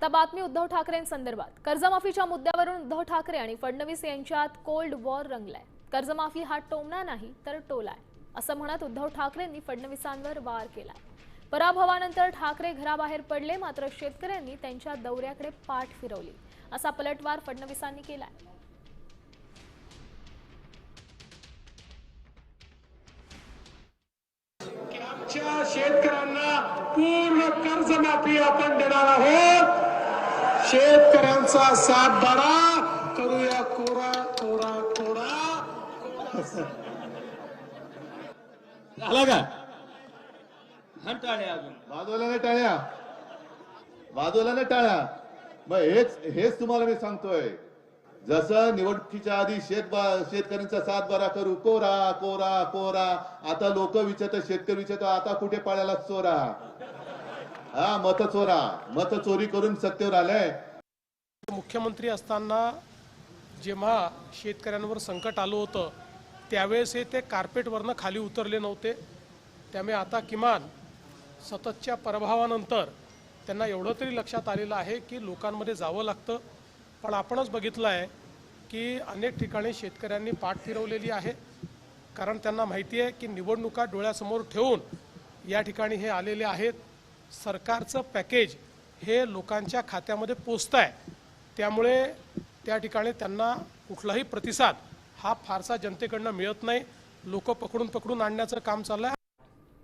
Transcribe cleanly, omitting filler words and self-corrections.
आता बातमी उद्धव ठाकरेंसंदर्भात। कर्जमाफीच्या मुद्द्यावरून उद्धव ठाकरे आणि फडणवीस यांच्यात कोल्ड वॉर रंगलाय। कर्जमाफी हा टोमणा नाही तर टोला आहे असं म्हणत उद्धव ठाकरेंनी फडणवीसांवर वार केलाय। पराभवानंतर ठाकरे घराबाहेर पडले, मात्र शेतकऱ्यांनी त्यांच्या दौऱ्याकडे पाठ फिरवली असा पलटवार फडणवीसांनी केलाय। शेतकऱ्यांना पूर्ण कर्जमाफी आपण देणार आहोत। शेतकऱ्यांचा सातबारा करूया कोरा कोरा कोरा। झाला का? टाळ्या अजून वाजवला ना टाळ्या। मग हेच तुम्हाला मी सांगतोय, जसं निवडणुकीच्या आधी शेतकऱ्यांचा सातबारा करू कोरा कोरा कोरा, आता लोक विचारतात, शेतकरी विचारतो आता कुठे पाळ्याला चोरा। हा, मत चोरी करून सत्तेवर आलंय। मुख्यमंत्री असताना जेव्हा शेतकऱ्यांवर संकट आलं होतं त्यावेळेस ते कार्पेटवरनं खाली उतरले नव्हते। त्यामुळे आता किमान सततच्या पराभवानंतर त्यांना एवढं तरी लक्षात आलेलं आहे की लोकांमध्ये जावं लागतं। पण आपणच बघितलं आहे की अनेक ठिकाणी शेतकऱ्यांनी पाठ फिरवलेली आहे, कारण त्यांना माहिती आहे की निवडणुका डोळ्यासमोर ठेवून या ठिकाणी हे आलेले आहेत। सरकारचं पॅकेज हे लोकांच्या खात्यामध्ये पोचतं आहे, त्यामुळे त्या ठिकाणी त्यांना कुठलाही प्रतिसाद हा फारसा जनतेकडनं मिळत नाही। लोक पकडून आणण्याचं काम चाललं आहे।